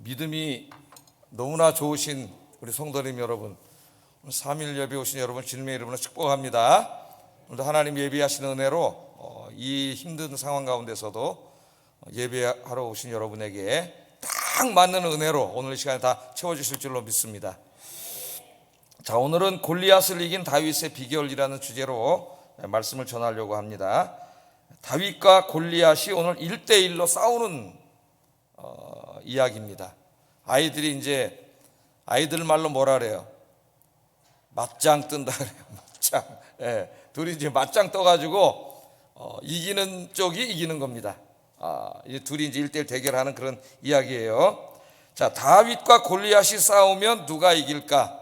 믿음이 너무나 좋으신 우리 성도님 여러분, 3일 예배 오신 여러분 주님의 이름으로 축복합니다. 오늘도 하나님 예배하시는 은혜로 이 힘든 상황 가운데서도 예배하러 오신 여러분에게 딱 맞는 은혜로 오늘 이 시간에 다 채워주실 줄로 믿습니다. 자, 오늘은 골리앗을 이긴 다윗의 비결이라는 주제로 말씀을 전하려고 합니다. 다윗과 골리앗이 오늘 1대1로 싸우는 이야기입니다. 아이들이 이제 아이들 말로 뭐라 그래요? 맞짱 뜬다 그래요. 맞짱. 예, 둘이 이제 맞짱 떠가지고 이기는 쪽이 이기는 겁니다. 이제 둘이 이제 1대1 대결하는 그런 이야기예요. 자, 다윗과 골리앗이 싸우면 누가 이길까?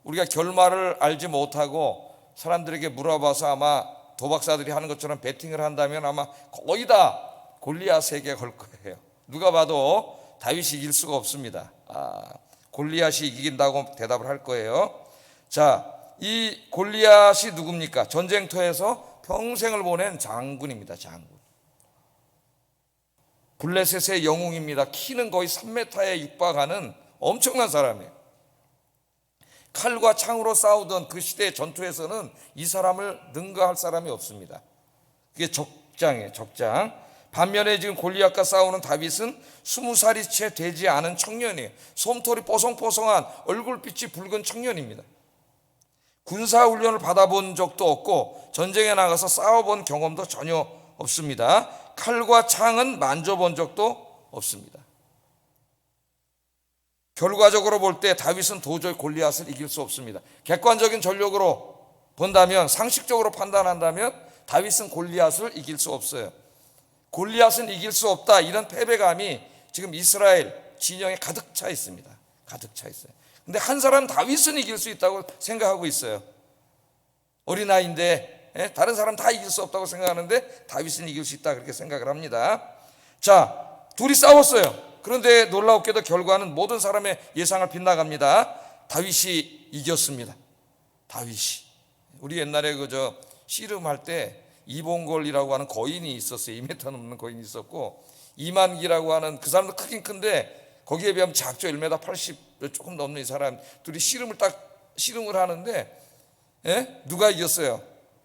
우리가 결말을 알지 못하고 사람들에게 물어봐서 아마 도박사들이 하는 것처럼 베팅을 한다면 아마 거의 다 골리앗에게 걸 거예요. 누가 봐도 다윗이 이길 수가 없습니다. 골리앗이 이긴다고 대답을 할 거예요. 자, 이 골리앗이 누굽니까? 전쟁터에서 평생을 보낸 장군입니다. 장군. 블레셋의 영웅입니다. 키는 거의 3m에 육박하는 엄청난 사람이에요. 칼과 창으로 싸우던 그 시대의 전투에서는 이 사람을 능가할 사람이 없습니다. 그게 적장이에요. 적장. 반면에 지금 골리앗과 싸우는 다윗은 20살이 채 되지 않은 청년이에요. 솜털이 뽀송뽀송한 얼굴빛이 붉은 청년입니다. 군사훈련을 받아본 적도 없고 전쟁에 나가서 싸워본 경험도 전혀 없습니다. 칼과 창은 만져본 적도 없습니다. 결과적으로 볼 때 다윗은 도저히 골리앗을 이길 수 없습니다. 객관적인 전력으로 본다면, 상식적으로 판단한다면 다윗은 골리앗을 이길 수 없어요. 골리앗은 이길 수 없다, 이런 패배감이 지금 이스라엘 진영에 가득 차 있습니다. 가득 차 있어요. 근데 한 사람 다윗은 이길 수 있다고 생각하고 있어요. 어린아이인데 다른 사람 다 이길 수 없다고 생각하는데 다윗은 이길 수 있다, 그렇게 생각을 합니다. 자, 둘이 싸웠어요. 그런데 놀라웠게도 결과는 모든 사람의 예상을 빗나갑니다. 다윗이 이겼습니다. 다윗이. 우리 옛날에 그저 씨름할 때 이봉골이라고 하는 거인이 있었어요. 2m 넘는 거인이 있었고, 이만기라고 하는 그 사람도 크긴 큰데 거기에 비하면 작죠. 1m 80 조금 넘는 이 사람 둘이 씨름을 하는데 누가 이겼어요?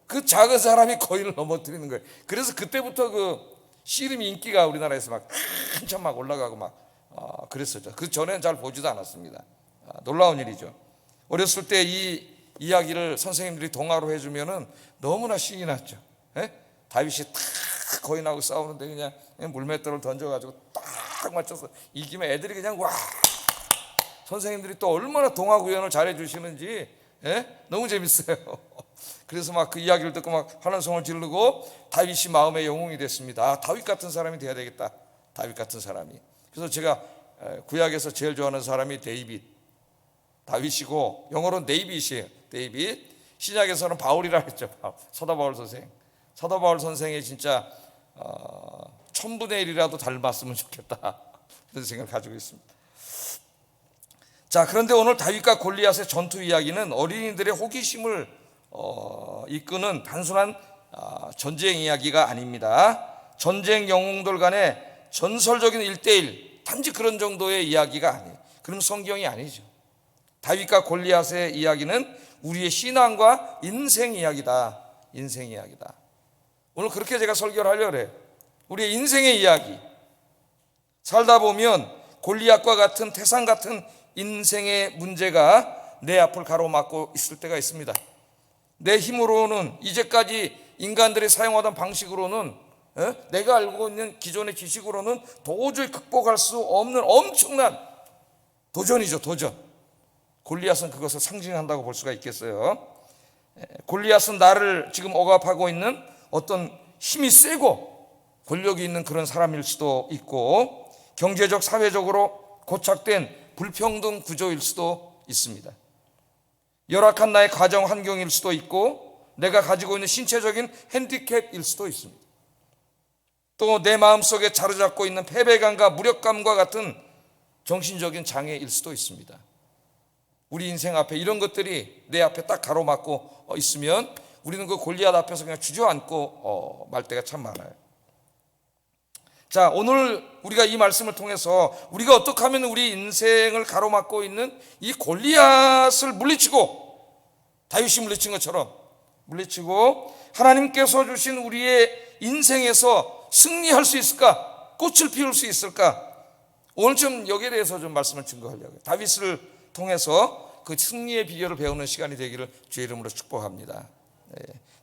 그 작은 사람이 거인을 넘어뜨리는 거예요. 그래서 그때부터 그 씨름이 인기가 우리나라에서 막 한참 막 올라가고 막 그랬었죠. 그 전에는 잘 보지도 않았습니다. 놀라운 일이죠. 어렸을 때 이 이야기를 선생님들이 동화로 해주면은 너무나 신이 났죠. 다윗이 탁 거인하고 싸우는데 그냥 물맷돌을 던져가지고 딱 맞춰서 이기면 애들이 그냥 와, 선생님들이 또 얼마나 동화 구현을 잘해 주시는지 너무 재밌어요. 그래서 막 그 이야기를 듣고 막 환호성을 지르고 다윗이 마음의 영웅이 됐습니다. 다윗 같은 사람이 돼야 되겠다. 다윗 같은 사람이. 그래서 제가 구약에서 제일 좋아하는 사람이 다윗이고 영어로는 데이빗이에요. 데이빗. 신약에서는 바울이라 했죠. 사도 바울 선생. 사도 바울 선생이 진짜 1000분의 1이라도 닮았으면 좋겠다, 그런 생각을 가지고 있습니다. 자, 그런데 오늘 다윗과 골리앗의 전투 이야기는 어린이들의 호기심을 이끄는 단순한 전쟁 이야기가 아닙니다. 전쟁 영웅들 간의 전설적인 1대1 단지 그런 정도의 이야기가 아니에요. 그럼 성경이 아니죠. 다윗과 골리앗의 이야기는 우리의 신앙과 인생 이야기다. 인생 이야기다. 오늘 그렇게 제가 설교를 하려고 해요. 우리의 인생의 이야기. 살다 보면 골리앗과 같은 태산 같은 인생의 문제가 내 앞을 가로막고 있을 때가 있습니다. 내 힘으로는, 이제까지 인간들이 사용하던 방식으로는, 내가 알고 있는 기존의 지식으로는 도저히 극복할 수 없는 엄청난 도전이죠. 도전. 골리앗은 그것을 상징한다고 볼 수가 있겠어요. 골리앗은 나를 지금 억압하고 있는 어떤 힘이 세고 권력이 있는 그런 사람일 수도 있고, 경제적, 사회적으로 고착된 불평등 구조일 수도 있습니다. 열악한 나의 가정 환경일 수도 있고, 내가 가지고 있는 신체적인 핸디캡일 수도 있습니다. 또 내 마음속에 자리잡고 있는 패배감과 무력감과 같은 정신적인 장애일 수도 있습니다. 우리 인생 앞에 이런 것들이 내 앞에 딱 가로막고 있으면 우리는 그 골리앗 앞에서 그냥 주저앉고 말 때가 참 많아요. 자, 오늘 우리가 이 말씀을 통해서 우리가 어떻게 하면 우리 인생을 가로막고 있는 이 골리앗을 물리치고, 다윗이 물리친 것처럼 물리치고 하나님께서 주신 우리의 인생에서 승리할 수 있을까? 꽃을 피울 수 있을까? 오늘 좀 여기에 대해서 좀 말씀을 증거하려고요. 다윗을 통해서 그 승리의 비결을 배우는 시간이 되기를 주의 이름으로 축복합니다.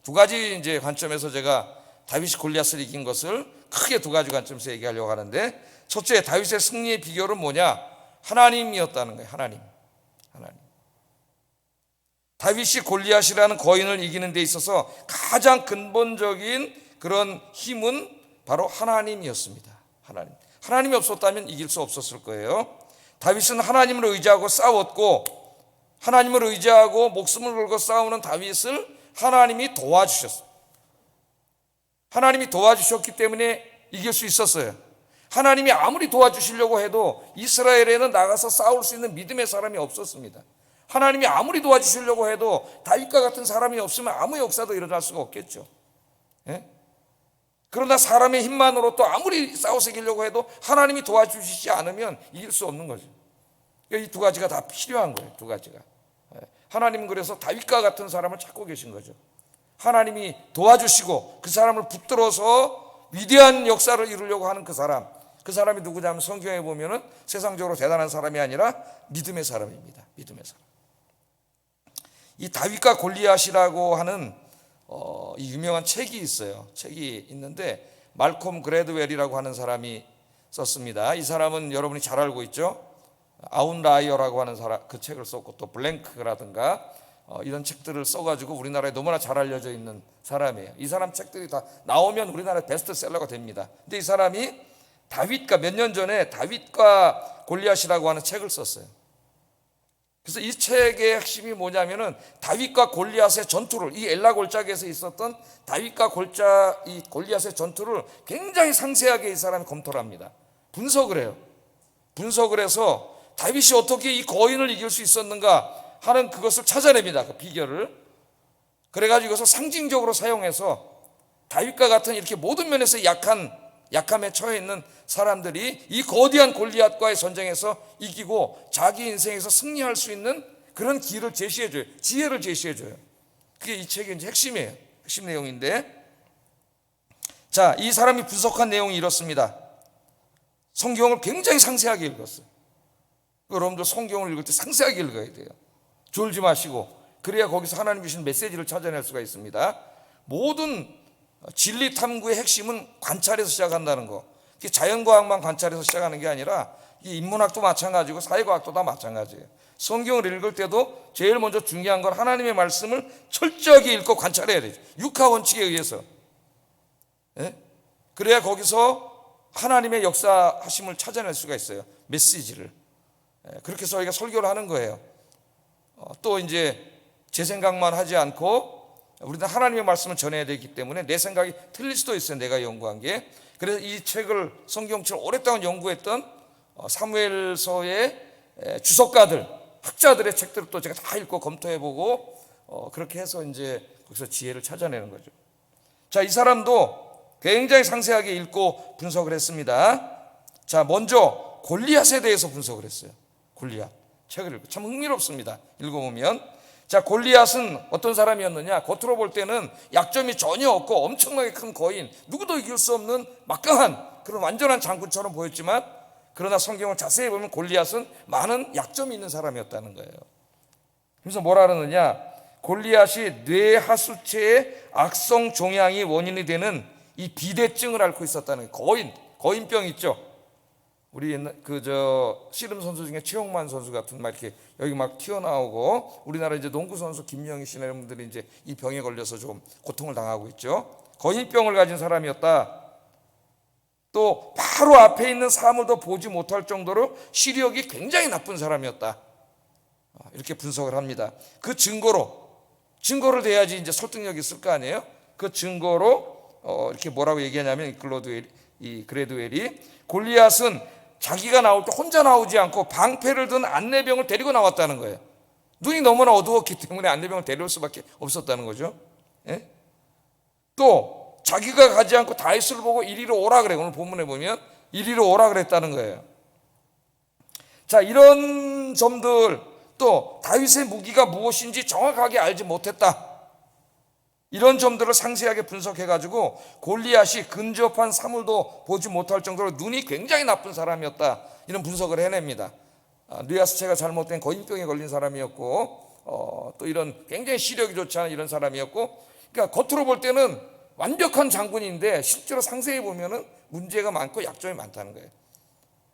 두 가지 이제 관점에서 제가 다윗이 골리앗을 이긴 것을 크게 두 가지 관점에서 얘기하려고 하는데, 첫째, 다윗의 승리의 비결은 뭐냐? 하나님이었다는 거예요. 하나님. 다윗이 골리앗이라는 거인을 이기는 데 있어서 가장 근본적인 그런 힘은 바로 하나님이었습니다. 하나님이 없었다면 이길 수 없었을 거예요. 다윗은 하나님을 의지하고 싸웠고, 하나님을 의지하고 목숨을 걸고 싸우는 다윗을 하나님이 도와주셨어요. 하나님이 도와주셨기 때문에 이길 수 있었어요. 하나님이 아무리 도와주시려고 해도 이스라엘에는 나가서 싸울 수 있는 믿음의 사람이 없었습니다. 하나님이 아무리 도와주시려고 해도 다윗과 같은 사람이 없으면 아무 역사도 일어날 수가 없겠죠. 그러나 사람의 힘만으로 또 아무리 싸워서 이기려고 해도 하나님이 도와주시지 않으면 이길 수 없는 거죠. 이 두 가지가 다 필요한 거예요. 두 가지가. 하나님은 그래서 다윗과 같은 사람을 찾고 계신 거죠. 하나님이 도와주시고 그 사람을 붙들어서 위대한 역사를 이루려고 하는 그 사람이 누구냐면 성경에 보면은 세상적으로 대단한 사람이 아니라 믿음의 사람입니다. 믿음의 사람. 이 다윗과 골리앗이라고 하는 이 유명한 책이 있어요. 책이 있는데 말콤 그래드웰이라고 하는 사람이 썼습니다. 이 사람은 여러분이 잘 알고 있죠. 아웃라이어라고 하는 사람, 그 책을 썼고, 또 블랭크라든가 이런 책들을 써가지고 우리나라에 너무나 잘 알려져 있는 사람이에요. 이 사람 책들이 다 나오면 우리나라의 베스트셀러가 됩니다. 근데 이 사람이 다윗과 몇 년 전에 다윗과 골리앗이라고 하는 책을 썼어요. 그래서 이 책의 핵심이 뭐냐면은 다윗과 골리앗의 전투를, 이 엘라 골짜기에서 있었던 다윗과 이 골리앗의 전투를 굉장히 상세하게 이 사람이 검토를 합니다. 분석을 해요. 분석을 해서 다윗이 어떻게 이 거인을 이길 수 있었는가 하는 그것을 찾아냅니다. 그 비결을. 그래가지고 이것을 상징적으로 사용해서 다윗과 같은 이렇게 모든 면에서 약함에 처해 있는 사람들이 이 거대한 골리앗과의 전쟁에서 이기고 자기 인생에서 승리할 수 있는 그런 길을 제시해줘요. 지혜를 제시해줘요. 그게 이 책의 이제 핵심이에요. 핵심 내용인데, 자, 이 사람이 분석한 내용이 이렇습니다. 성경을 굉장히 상세하게 읽었어요. 여러분들 성경을 읽을 때 상세하게 읽어야 돼요. 졸지 마시고, 그래야 거기서 하나님 주신 메시지를 찾아낼 수가 있습니다. 모든 진리 탐구의 핵심은 관찰에서 시작한다는 거. 자연과학만 관찰해서 시작하는 게 아니라 이 인문학도 마찬가지고 사회과학도 다 마찬가지예요. 성경을 읽을 때도 제일 먼저 중요한 건 하나님의 말씀을 철저하게 읽고 관찰해야 되죠. 육하 원칙에 의해서. 그래야 거기서 하나님의 역사하심을 찾아낼 수가 있어요. 메시지를. 그렇게 해서 저희가 설교를 하는 거예요. 또 이제 제 생각만 하지 않고 우리는 하나님의 말씀을 전해야 되기 때문에 내 생각이 틀릴 수도 있어요. 내가 연구한 게. 그래서 이 책을 성경책을 오랫동안 연구했던 사무엘서의 주석가들, 학자들의 책들을 또 제가 다 읽고 검토해보고 그렇게 해서 이제 거기서 지혜를 찾아내는 거죠. 자, 이 사람도 굉장히 상세하게 읽고 분석을 했습니다. 자, 먼저 골리앗에 대해서 분석을 했어요. 골리앗 책을 읽고 참 흥미롭습니다. 읽어보면, 자, 골리앗은 어떤 사람이었느냐? 겉으로 볼 때는 약점이 전혀 없고 엄청나게 큰 거인, 누구도 이길 수 없는 막강한 그런 완전한 장군처럼 보였지만, 그러나 성경을 자세히 보면 골리앗은 많은 약점이 있는 사람이었다는 거예요. 그래서 뭐라 그러느냐? 골리앗이 뇌하수체의 악성 종양이 원인이 되는 이 비대증을 앓고 있었다는 거예요. 거인병 있죠? 우리 옛날 씨름 선수 중에 최용만 선수 같은 막 이렇게 여기 막 튀어나오고, 우리나라 이제 농구 선수 김영희 씨 이런 분들이 이제 이 병에 걸려서 좀 고통을 당하고 있죠. 거인병을 가진 사람이었다. 또 바로 앞에 있는 사물도 보지 못할 정도로 시력이 굉장히 나쁜 사람이었다. 이렇게 분석을 합니다. 그 증거를 대야지 이제 설득력이 있을 거 아니에요. 그 증거로 이렇게 뭐라고 얘기하냐면, 이 그레드웰이 골리앗은 자기가 나올 때 혼자 나오지 않고 방패를 든 안내병을 데리고 나왔다는 거예요. 눈이 너무나 어두웠기 때문에 안내병을 데려올 수밖에 없었다는 거죠. 또 자기가 가지 않고 다윗을 보고 이리로 오라 그래. 오늘 본문에 보면 이리로 오라 그랬다는 거예요. 자, 이런 점들, 또 다윗의 무기가 무엇인지 정확하게 알지 못했다, 이런 점들을 상세하게 분석해가지고 골리앗이 근접한 사물도 보지 못할 정도로 눈이 굉장히 나쁜 사람이었다, 이런 분석을 해냅니다. 뇌하수체가 잘못된 거인병에 걸린 사람이었고, 또 이런 굉장히 시력이 좋지 않은 이런 사람이었고, 그러니까 겉으로 볼 때는 완벽한 장군인데 실제로 상세히 보면은 문제가 많고 약점이 많다는 거예요.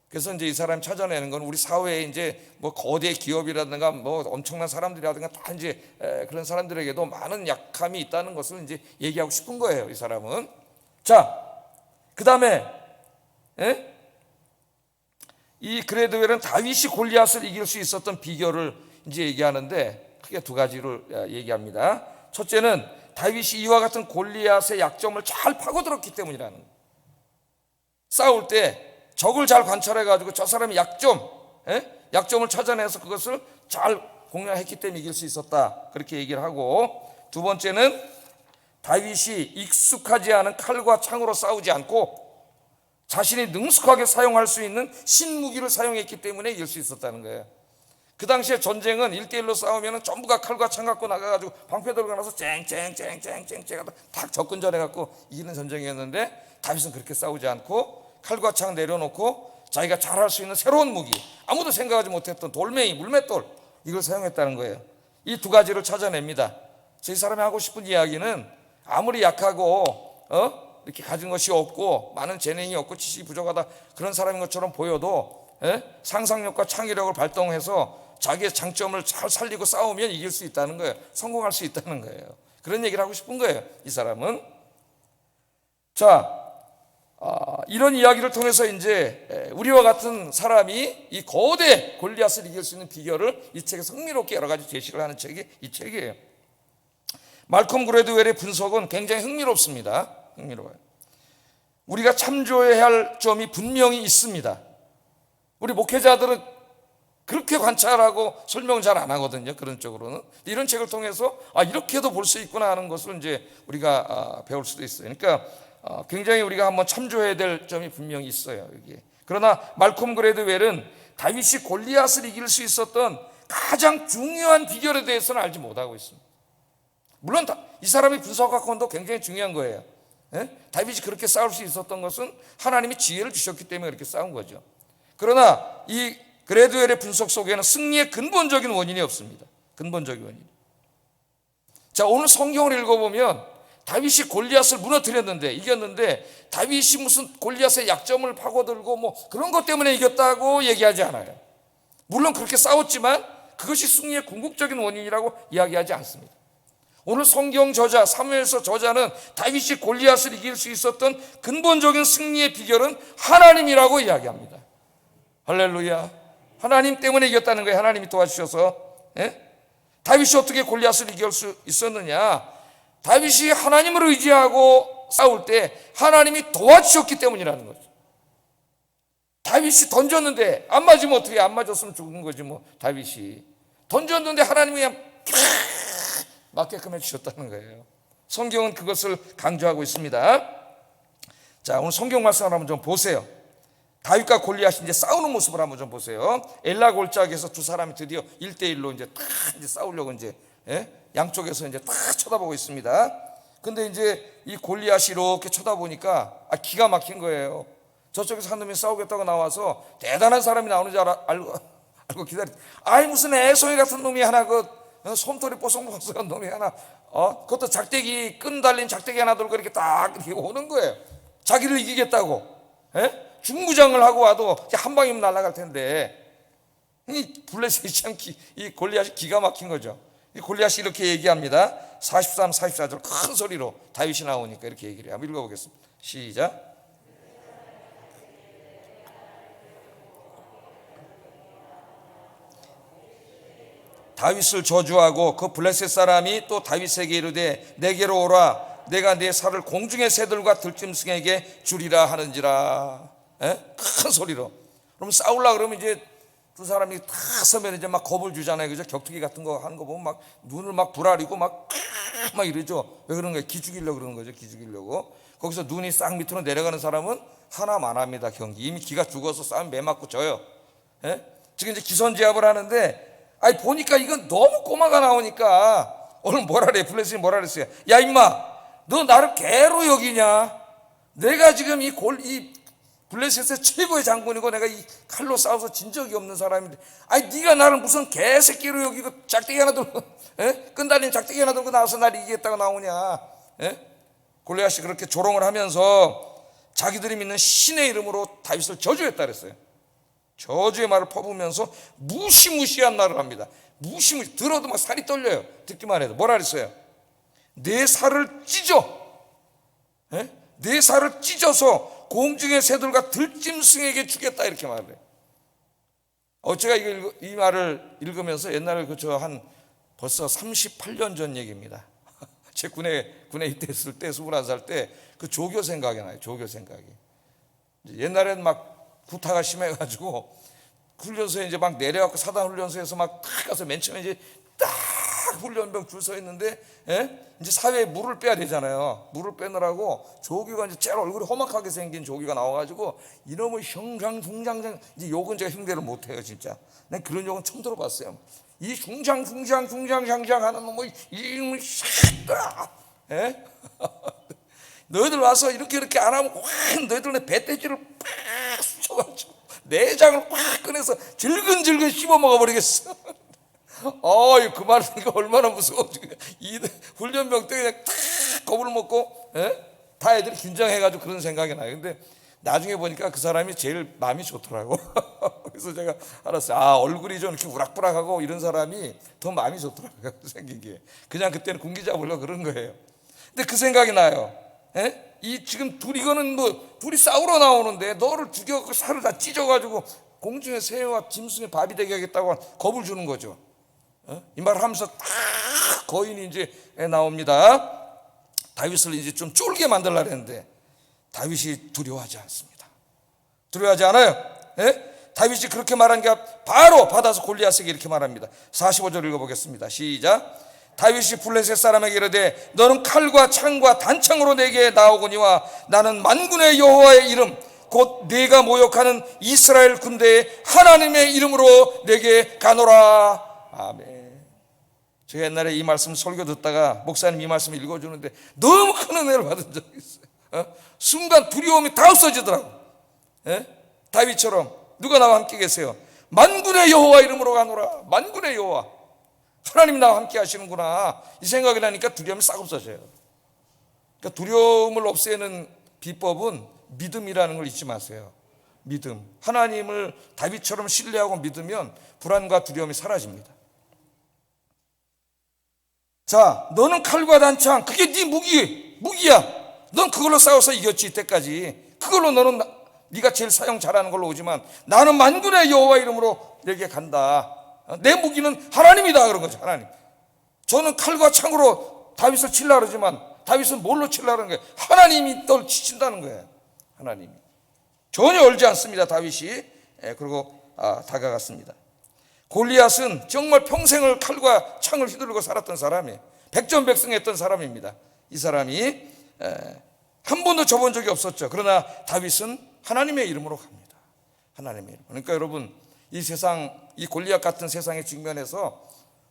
그래서 이제 이 사람이 찾아내는 건 우리 사회에 이제 뭐 거대 기업이라든가 뭐 엄청난 사람들이라든가 다 이제 그런 사람들에게도 많은 약함이 있다는 것을 이제 얘기하고 싶은 거예요, 이 사람은. 자, 그 다음에 이 그레드웰은 다윗이 골리앗을 이길 수 있었던 비결을 이제 얘기하는데 크게 두 가지를 얘기합니다. 첫째는 다윗이 이와 같은 골리앗의 약점을 잘 파고들었기 때문이라는 거예요. 싸울 때 적을 잘 관찰해가지고 저 사람의 약점을 찾아내서 그것을 잘 공략했기 때문에 이길 수 있었다, 그렇게 얘기를 하고, 두 번째는 다윗이 익숙하지 않은 칼과 창으로 싸우지 않고 자신이 능숙하게 사용할 수 있는 신무기를 사용했기 때문에 이길 수 있었다는 거예요. 그 당시에 전쟁은 1대1로 싸우면 전부가 칼과 창 갖고 나가가지고 방패 들고 나서 쨍쨍쨍쨍쨍쨍 하다 탁 접근전해갖고 이기는 전쟁이었는데, 다윗은 그렇게 싸우지 않고 칼과 창 내려놓고 자기가 잘할 수 있는 새로운 무기, 아무도 생각하지 못했던 돌멩이, 물맷돌, 이걸 사용했다는 거예요. 이 두 가지를 찾아냅니다. 이 사람이 하고 싶은 이야기는 아무리 약하고 이렇게 가진 것이 없고 많은 재능이 없고 지식이 부족하다 그런 사람인 것처럼 보여도 상상력과 창의력을 발동해서 자기의 장점을 잘 살리고 싸우면 이길 수 있다는 거예요. 성공할 수 있다는 거예요. 그런 얘기를 하고 싶은 거예요, 이 사람은. 자, 이런 이야기를 통해서 이제 우리와 같은 사람이 이 거대 골리앗을 이길 수 있는 비결을 이 책에서 흥미롭게 여러 가지 제시를 하는 책이 이 책이에요. 말콤 그레드웰의 분석은 굉장히 흥미롭습니다. 흥미로워요. 우리가 참조해야 할 점이 분명히 있습니다. 우리 목회자들은 그렇게 관찰하고 설명 잘 안 하거든요, 그런 쪽으로는. 이런 책을 통해서 이렇게도 볼 수 있구나 하는 것을 이제 우리가 배울 수도 있어요. 그러니까 굉장히 우리가 한번 참조해야 될 점이 분명히 있어요, 여기에. 그러나 말콤 그레드웰은 다윗이 골리앗을 이길 수 있었던 가장 중요한 비결에 대해서는 알지 못하고 있습니다. 물론 이 사람이 분석학원도 굉장히 중요한 거예요. 다윗이 그렇게 싸울 수 있었던 것은 하나님이 지혜를 주셨기 때문에 그렇게 싸운 거죠. 그러나 이 그레드웰의 분석 속에는 승리의 근본적인 원인이 없습니다. 근본적인 원인. 자, 오늘 성경을 읽어보면 다윗이 골리앗을 무너뜨렸는데, 이겼는데 다윗이 무슨 골리앗의 약점을 파고들고 뭐 그런 것 때문에 이겼다고 얘기하지 않아요. 물론 그렇게 싸웠지만 그것이 승리의 궁극적인 원인이라고 이야기하지 않습니다. 오늘 성경 저자 사무엘서 저자는 다윗이 골리앗을 이길 수 있었던 근본적인 승리의 비결은 하나님이라고 이야기합니다. 할렐루야. 하나님 때문에 이겼다는 거예요. 하나님이 도와주셔서. 다윗이 어떻게 골리앗을 이길 수 있었느냐? 다윗이 하나님을 의지하고 싸울 때 하나님이 도와주셨기 때문이라는 거죠. 다윗이 던졌는데 안 맞으면 어떻게, 안 맞았으면 죽은 거지 뭐. 다윗이 던졌는데 하나님이 그냥 맞게끔 해주셨다는 거예요. 성경은 그것을 강조하고 있습니다. 자, 오늘 성경 말씀을 한번 좀 보세요. 다윗과 골리앗이 이제 싸우는 모습을 한번 좀 보세요. 엘라 골짜기에서 두 사람이 드디어 1대1로 이제 딱 이제 싸우려고 이제 양쪽에서 이제 딱 쳐다보고 있습니다. 근데 이제 이 골리앗이 이렇게 쳐다보니까 기가 막힌 거예요. 저쪽에서 한 놈이 싸우겠다고 나와서 대단한 사람이 나오는 줄 알고 기다리. 무슨 애송이 같은 놈이 하나, 솜털이 뽀송뽀송한 놈이 하나, 그것도 작대기, 끈 달린 작대기 하나 들고 이렇게 딱 이렇게 오는 거예요. 자기를 이기겠다고. 중무장을 하고 와도 한 방이면 날아갈 텐데, 이 블레셋이 참 이 골리앗이 기가 막힌 거죠. 이 골리앗이 이렇게 얘기합니다. 43, 44절 큰 소리로 다윗이 나오니까 이렇게 얘기를 해요. 한번 읽어보겠습니다. 시작. 다윗을 저주하고 그 블레셋 사람이 또 다윗에게 이르되 내게로 오라, 내가 네 살을 공중의 새들과 들짐승에게 주리라 하는지라. 큰 소리로. 그럼 싸우려고 그러면 이제 두 사람이 다 서면 이제 막 겁을 주잖아요. 그죠? 격투기 같은 거 하는 거 보면 막 눈을 막 부라리고 막 이러죠. 왜 그런 거예요? 기죽이려고 그러는 거죠. 기죽이려고. 거기서 눈이 싹 밑으로 내려가는 사람은 하나만 합니다. 경기. 이미 기가 죽어서 싸움 매 맞고 져요. 예? 지금 이제 기선제압을 하는데, 아니 보니까 이건 너무 꼬마가 나오니까 오늘 뭐라 그래? 블레셋이 뭐라 그랬어요? 야 임마, 너 나를 개로 여기냐? 내가 지금 이 블레셋의 최고의 장군이고 내가 이 칼로 싸워서 진 적이 없는 사람인데, 아니 네가 나를 무슨 개새끼로 여기고 작대기 하나 들고 끈달린 작대기 하나 들고 나와서 날 이기겠다고 나오냐? 골리앗이 그렇게 조롱을 하면서 자기들이 믿는 신의 이름으로 다윗을 저주했다 그랬어요. 저주의 말을 퍼부으면서 무시무시한 말을 합니다. 무시무시, 들어도 막 살이 떨려요. 듣기만 해도. 뭐라 그랬어요? 내 살을 찢어, 내 살을 찢어서 공중의 새들과 들짐승에게 주겠다, 이렇게 말을 해요. 제가 이 말을 읽으면서 옛날에 한 벌써 38년 전 얘기입니다. 제 군에 입대했을 때 21살 때 그 조교 생각이 나요. 조교 생각이. 옛날에는 막 구타가 심해가지고 훈련소에 이제 막 내려갖고 사단 훈련소에서 막 딱 가서 맨 처음에 이제 딱 훈련병 줄 서 있는데, 이제 사회에 물을 빼야 되잖아요. 물을 빼느라고 조교가 이제 제일 얼굴이 험악하게 생긴 조교가 나와가지고 이놈의 흉장충장, 이제 욕은 제가 흉내를 못해요 진짜. 난 그런 욕은 처음 들어봤어요. 이 흉장충장 하는 놈의 이놈의 샤다, 너희들 와서 이렇게 안 하면 확 너희들 내 배때지를 팍 쑤셔가지고 내장을 확 꺼내서 질근질근 씹어 먹어버리겠어. 그 말 듣니까 얼마나 무서워지고, 이 훈련병 때 그냥 탁 겁을 먹고, 다 애들이 긴장해가지고 그런 생각이 나요. 근데 나중에 보니까 그 사람이 제일 마음이 좋더라고. 그래서 제가 알았어요. 얼굴이 좀 이렇게 우락부락하고 이런 사람이 더 마음이 좋더라고요. 생긴 게. 그냥 그때는 군기 잡으려고 그런 거예요. 근데 그 생각이 나요. 지금 이거는 둘이 싸우러 나오는데 너를 죽여갖고 살을 다 찢어가지고 공중의 새와 짐승의 밥이 되게 하겠다고 겁을 주는 거죠. 이 말을 하면서 딱 거인이 이제 나옵니다. 다윗을 이제 좀 쫄게 만들려고 했는데 다윗이 두려워하지 않습니다. 두려워하지 않아요. 다윗이 그렇게 말한 게 바로 받아서 골리앗에게 이렇게 말합니다. 45절 읽어보겠습니다. 시작. 다윗이 블레셋 사람에게 이르되 너는 칼과 창과 단창으로 내게 나오거니와 나는 만군의 여호와의 이름 곧 네가 모욕하는 이스라엘 군대의 하나님의 이름으로 내게 가노라. 아멘. 제가 옛날에 이 말씀 설교 듣다가 목사님 이 말씀 읽어주는데 너무 큰 은혜를 받은 적이 있어요. 순간 두려움이 다 없어지더라고. 다윗처럼 누가 나와 함께 계세요? 만군의 여호와 이름으로 가노라. 만군의 여호와, 하나님이 나와 함께 하시는구나, 이 생각이 나니까 두려움이 싹 없어져요. 그러니까 두려움을 없애는 비법은 믿음이라는 걸 잊지 마세요. 믿음. 하나님을 다윗처럼 신뢰하고 믿으면 불안과 두려움이 사라집니다. 자, 너는 칼과 단창, 그게 네 무기야. 넌 그걸로 싸워서 이겼지 이때까지. 그걸로 너는 네가 제일 사용 잘하는 걸로 오지만 나는 만군의 여호와 이름으로 내게 간다. 내 무기는 하나님이다, 그런 거죠. 하나님. 저는 칼과 창으로 다윗을 치려고 그러지만 다윗은 뭘로 치려고 하는 거예요? 하나님이 널 치신다는 거예요. 하나님이. 전혀 얼지 않습니다. 다윗이. 그리고 다가갔습니다. 골리앗은 정말 평생을 칼과 창을 휘두르고 살았던 사람이에요. 백전백승했던 사람입니다. 이 사람이 한 번도 져본 적이 없었죠. 그러나 다윗은 하나님의 이름으로 갑니다. 하나님의 이름. 그러니까 여러분, 이 세상, 이 골리앗 같은 세상에 직면해서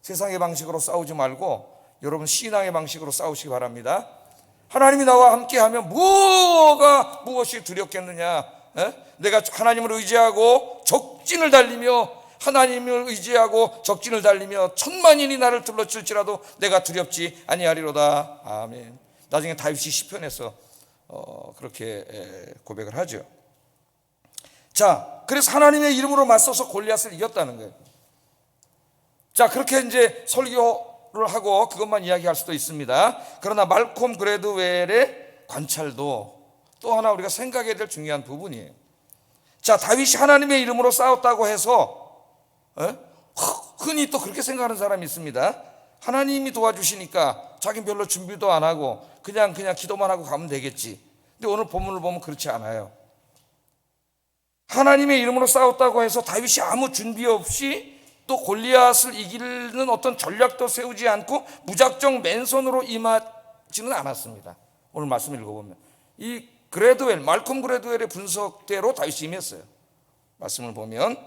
세상의 방식으로 싸우지 말고 여러분 신앙의 방식으로 싸우시기 바랍니다. 하나님이 나와 함께하면 무엇이 두렵겠느냐? 내가 하나님을 의지하고 적진을 달리며, 하나님을 의지하고 적진을 달리며 천만인이 나를 둘러칠지라도 내가 두렵지 아니하리로다. 아멘. 나중에 다윗이 시편에서 그렇게 고백을 하죠. 자, 그래서 하나님의 이름으로 맞서서 골리앗을 이겼다는 거예요. 자, 그렇게 이제 설교를 하고 그것만 이야기할 수도 있습니다. 그러나 말콤 그레드웰의 관찰도 또 하나 우리가 생각해야 될 중요한 부분이에요. 자, 다윗이 하나님의 이름으로 싸웠다고 해서 흔히 또 그렇게 생각하는 사람이 있습니다. 하나님이 도와주시니까 자기는 별로 준비도 안 하고 그냥 기도만 하고 가면 되겠지. 근데 오늘 본문을 보면 그렇지 않아요. 하나님의 이름으로 싸웠다고 해서 다윗이 아무 준비 없이 또 골리앗을 이기는 어떤 전략도 세우지 않고 무작정 맨손으로 임하지는 않았습니다. 오늘 말씀 읽어보면 이 말콤 그레드웰의 분석대로 다윗이 임했어요. 말씀을 보면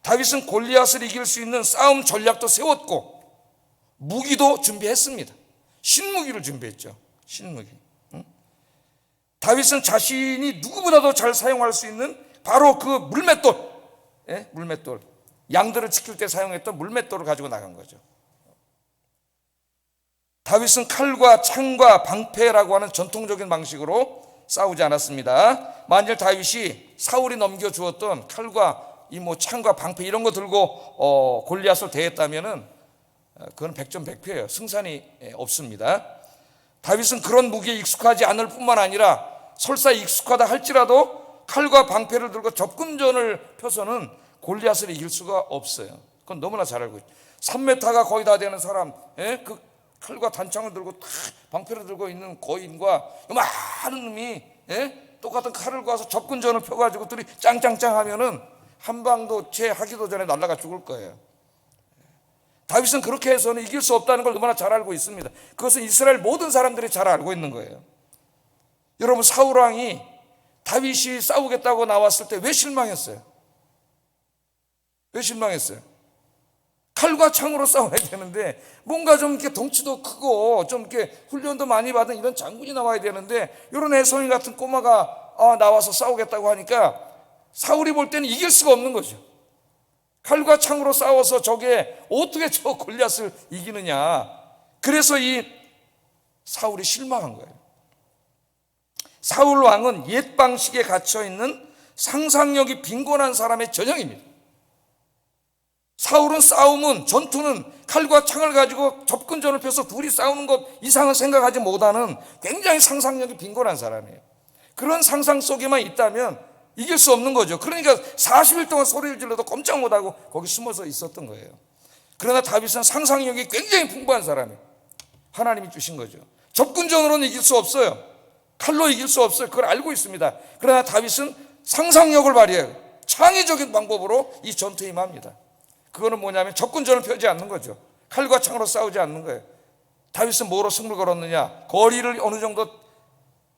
다윗은 골리앗을 이길 수 있는 싸움 전략도 세웠고 무기도 준비했습니다. 신무기를 준비했죠. 신무기. 다윗은 자신이 누구보다도 잘 사용할 수 있는 바로 그 물맷돌, 물맷돌, 양들을 지킬 때 사용했던 물맷돌을 가지고 나간 거죠. 다윗은 칼과 창과 방패라고 하는 전통적인 방식으로 싸우지 않았습니다. 만일 다윗이 사울이 넘겨주었던 칼과 창과 방패 이런 거 들고 골리앗을 대했다면은 그건 백전백패예요. 승산이 없습니다. 다윗은 그런 무기에 익숙하지 않을 뿐만 아니라 설사 익숙하다 할지라도 칼과 방패를 들고 접근전을 펴서는 골리앗을 이길 수가 없어요. 그건 너무나 잘 알고 있죠. 3m가 거의 다 되는 사람, 그 칼과 단창을 들고 방패를 들고 있는 거인과 많은 놈이 똑같은 칼을 가서 접근전을 펴가지고 둘이 짱짱짱 하면은 한 방도 채 하기도 전에 날아가 죽을 거예요. 다윗은 그렇게 해서는 이길 수 없다는 걸 너무나 잘 알고 있습니다. 그것은 이스라엘 모든 사람들이 잘 알고 있는 거예요. 여러분, 사울왕이 다윗이 싸우겠다고 나왔을 때 왜 실망했어요? 왜 실망했어요? 칼과 창으로 싸워야 되는데 뭔가 좀 이렇게 덩치도 크고 좀 이렇게 훈련도 많이 받은 이런 장군이 나와야 되는데 이런 애송이 같은 꼬마가 나와서 싸우겠다고 하니까 사울이 볼 때는 이길 수가 없는 거죠. 칼과 창으로 싸워서 저게 어떻게 저 골리앗을 이기느냐. 그래서 이 사울이 실망한 거예요. 사울 왕은 옛 방식에 갇혀있는 상상력이 빈곤한 사람의 전형입니다. 사울은 싸움은, 전투는 칼과 창을 가지고 접근전을 펴서 둘이 싸우는 것 이상은 생각하지 못하는 굉장히 상상력이 빈곤한 사람이에요. 그런 상상 속에만 있다면 이길 수 없는 거죠. 그러니까 40일 동안 소리를 질러도 꼼짝 못하고 거기 숨어서 있었던 거예요. 그러나 다윗은 상상력이 굉장히 풍부한 사람이에요. 하나님이 주신 거죠. 접근전으로는 이길 수 없어요. 칼로 이길 수 없어요. 그걸 알고 있습니다. 그러나 다윗은 상상력을 발휘해요. 창의적인 방법으로 이 전투에 임합니다. 그거는 뭐냐면 접근전을 펴지 않는 거죠. 칼과 창으로 싸우지 않는 거예요. 다윗은 뭐로 승부를 걸었느냐? 거리를 어느 정도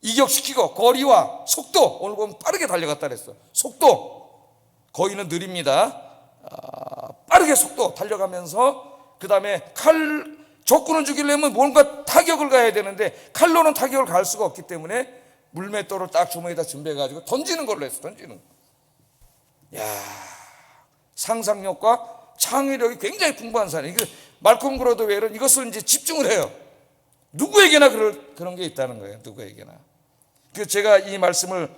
이격시키고 거리와 속도, 오늘 보면 빠르게 달려갔다 그랬어. 속도, 거인은 느립니다. 빠르게 속도 달려가면서 그 다음에 적군을 죽이려면 뭔가 타격을 가야 되는데 칼로는 타격을 갈 수가 없기 때문에 물맷돌을 딱 주머니에다 준비해가지고 던지는 걸로 했어. 던지는 거. 야, 상상력과 창의력이 굉장히 풍부한 사람이. 말콤 그레드웰은 이것을 이제 집중을 해요. 누구에게나 그런 게 있다는 거예요. 누구에게나. 그래서 제가 이 말씀을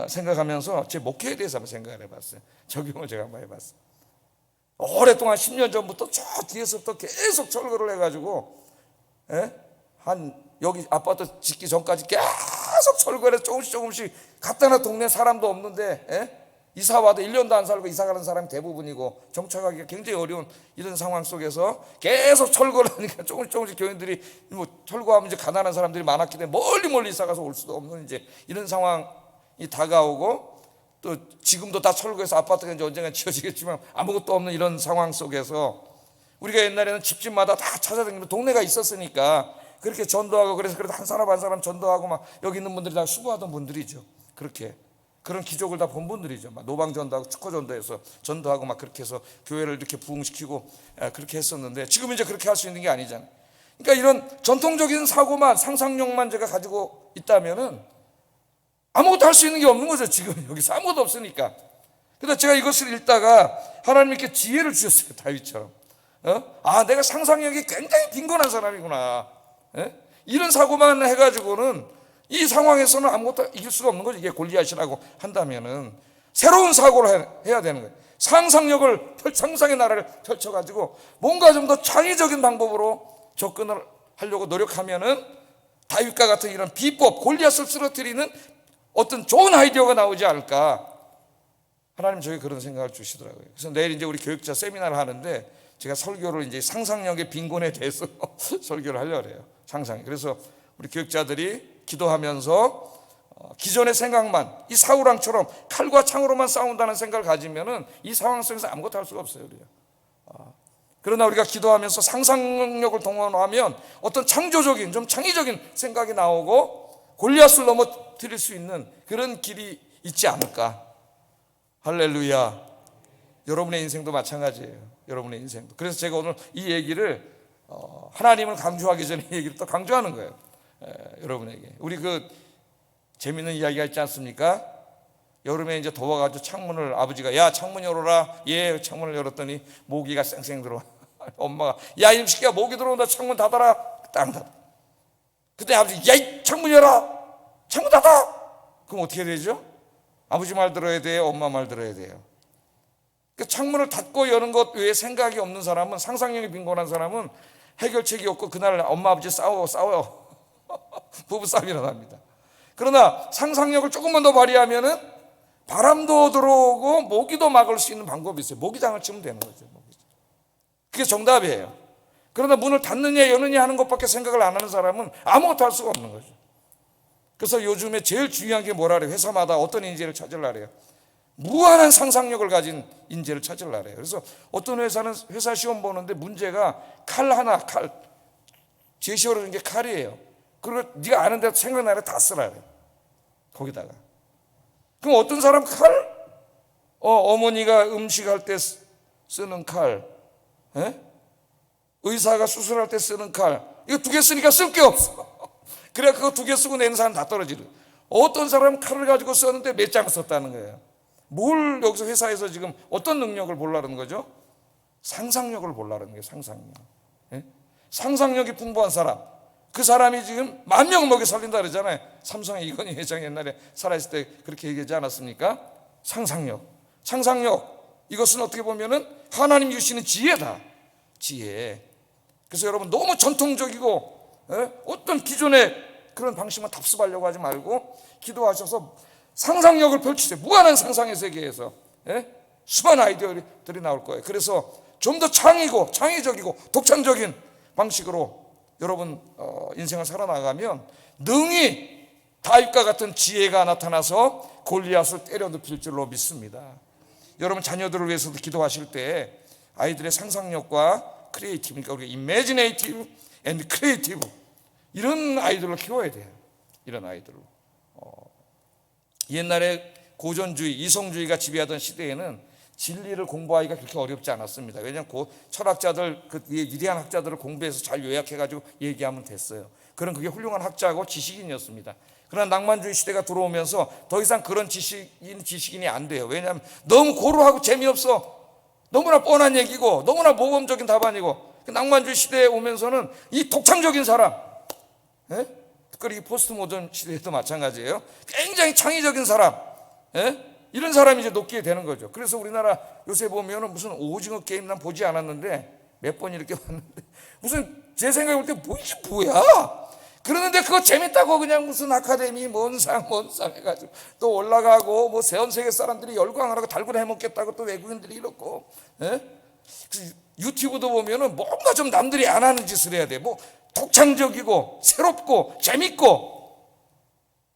생각하면서 제 목회에 대해서 한번 생각을 해봤어요. 적용을 제가 한번 해봤어요. 오랫동안 10년 전부터 저 뒤에서부터 계속 철거를 해가지고 여기 아파트 짓기 전까지 계속 철거를 해서 조금씩 갖다 동네 사람도 없는데 이사 와도 1년도 안 살고 이사 가는 사람이 대부분이고 정착하기가 굉장히 어려운 이런 상황 속에서 계속 철거를 하니까 조금씩 교인들이 철거하면 이제 가난한 사람들이 많았기 때문에 멀리 이사 가서 올 수도 없는 이제 이런 상황이 다가오고 또 지금도 다 철거해서 아파트가 이제 언젠가 지어지겠지만 아무것도 없는 이런 상황 속에서 우리가 옛날에는 집집마다 다 찾아다니면 동네가 있었으니까 그렇게 전도하고 그래서 그래도 한 사람 전도하고 막 여기 있는 분들이 다 수고하던 분들이죠. 그렇게 그런 기적을 다 본 분들이죠. 막 노방전도하고 축구전도해서 전도하고 막 그렇게 해서 교회를 이렇게 부흥시키고 그렇게 했었는데 지금은 이제 그렇게 할 수 있는 게 아니잖아요. 그러니까 이런 전통적인 사고만 상상력만 제가 가지고 있다면은 아무것도 할 수 있는 게 없는 거죠. 지금 여기서 아무것도 없으니까. 그래서 제가 이것을 읽다가 하나님께 지혜를 주셨어요. 다윗처럼. 내가 상상력이 굉장히 빈곤한 사람이구나. 이런 사고만 해가지고는 이 상황에서는 아무것도 이길 수가 없는 거죠. 이게 골리앗이라고 한다면은 새로운 사고를 해야 되는 거예요. 상상의 나라를 펼쳐가지고 뭔가 좀 더 창의적인 방법으로 접근을 하려고 노력하면은 다윗과 같은 이런 비법, 골리앗을 쓰러뜨리는 어떤 좋은 아이디어가 나오지 않을까. 하나님 저에게 그런 생각을 주시더라고요. 그래서 내일 이제 우리 교육자 세미나를 하는데 제가 설교를 이제 상상력의 빈곤에 대해서 설교를 하려고 해요. 그래서 우리 교육자들이 기도하면서 기존의 생각만, 이 사울왕처럼 칼과 창으로만 싸운다는 생각을 가지면은 이 상황 속에서 아무것도 할 수가 없어요, 우리가. 그러나 우리가 기도하면서 상상력을 동원하면 어떤 창조적인, 좀 창의적인 생각이 나오고 골리앗을 넘어뜨릴 수 있는 그런 길이 있지 않을까. 할렐루야. 여러분의 인생도 마찬가지예요. 여러분의 인생도. 그래서 제가 오늘 이 얘기를 하나님을 강조하기 전에 이 얘기를 또 강조하는 거예요. 여러분에게. 우리 그 재밌는 이야기가 있지 않습니까? 여름에 이제 더워가지고 창문을 아버지가 야 창문 열어라. 예, 창문을 열었더니 모기가 쌩쌩 들어와. 엄마가 야 이 새끼야 모기 들어온다. 창문 닫아라. 땅 닫아. 그때 아버지 야 이 창문 열어. 창문 닫아. 그럼 어떻게 되죠? 아버지 말 들어야 돼요? 엄마 말 들어야 돼요? 그 창문을 닫고 여는 것 외에 생각이 없는 사람은, 상상력이 빈곤한 사람은 해결책이 없고 그날 엄마 아버지 싸워요. 부부싸움이 일어납니다. 그러나 상상력을 조금만 더 발휘하면은 바람도 들어오고 모기도 막을 수 있는 방법이 있어요. 모기장을 치면 되는 거죠. 그게 정답이에요. 그러나 문을 닫느냐 여느냐 하는 것밖에 생각을 안 하는 사람은 아무것도 할 수가 없는 거죠. 그래서 요즘에 제일 중요한 게 뭐라 그래요? 회사마다 어떤 인재를 찾으려고 그래요? 무한한 상상력을 가진 인재를 찾으려고 그래요. 그래서 어떤 회사는 회사 시험 보는데 문제가 칼 하나, 제시어로 준 게 칼이에요. 그리고 네가 아는 대로 생각나는 다 쓰라 그래요. 거기다가. 그럼 어떤 사람 칼? 어머니가 음식할 때 쓰는 칼, 의사가 수술할 때 쓰는 칼, 이거 두 개 쓰니까 쓸 게 없어. 그래 그거 두 개 쓰고 내는 사람 다 떨어지는. 어떤 사람은 칼을 가지고 썼는데 몇 장 썼다는 거예요. 뭘 여기서 회사에서 지금 어떤 능력을 보려는 거죠? 상상력을 보려는 거예요. 상상력. 상상력이 풍부한 사람, 그 사람이 지금 10,000명 먹여 살린다 그러잖아요. 삼성의 이건희 회장이 옛날에 살아있을 때 그렇게 얘기하지 않았습니까? 상상력. 이것은 어떻게 보면은 하나님 주시는 지혜다. 지혜. 그래서 여러분 너무 전통적이고 어떤 기존의 그런 방식만 답습하려고 하지 말고 기도하셔서 상상력을 펼치세요. 무한한 상상의 세계에서 수많은 아이디어들이 나올 거예요. 그래서 좀 더 창의적이고 독창적인 방식으로 여러분 인생을 살아나가면 능히 다윗과 같은 지혜가 나타나서 골리앗을 때려 눕힐 줄로 믿습니다. 여러분 자녀들을 위해서도 기도하실 때 아이들의 상상력과 크리에이티브, 그러니까 우리가 이매지네이티브 앤 크리에이티브, 이런 아이들을 키워야 돼요. 이런 아이들로. 옛날에 고전주의, 이성주의가 지배하던 시대에는 진리를 공부하기가 그렇게 어렵지 않았습니다. 왜냐하면 철학자들, 그 위에 위대한 학자들을 공부해서 잘 요약해가지고 얘기하면 됐어요. 그런 그게 훌륭한 학자고 지식인이었습니다. 그러나 낭만주의 시대가 들어오면서 더 이상 그런 지식인이 안 돼요. 왜냐하면 너무 고루하고 재미없어. 너무나 뻔한 얘기고 너무나 모범적인 답안이고. 낭만주의 시대에 오면서는 이 독창적인 사람, 특별히 포스트 모던 시대에도 마찬가지예요. 굉장히 창의적인 사람, 이런 사람이 이제 높게 되는 거죠. 그래서 우리나라 요새 보면은 무슨 오징어 게임 난 보지 않았는데 몇 번 이렇게 왔는데 무슨 제 생각에 볼 때 뭐야? 그러는데 그거 재밌다고 그냥 무슨 아카데미 뭔상 해가지고 또 올라가고 뭐 전 세계 사람들이 열광하라고 달고나 해먹겠다고 또 외국인들이 이렇고, 유튜브도 보면은 뭔가 좀 남들이 안 하는 짓을 해야 돼. 뭐 독창적이고 새롭고 재밌고,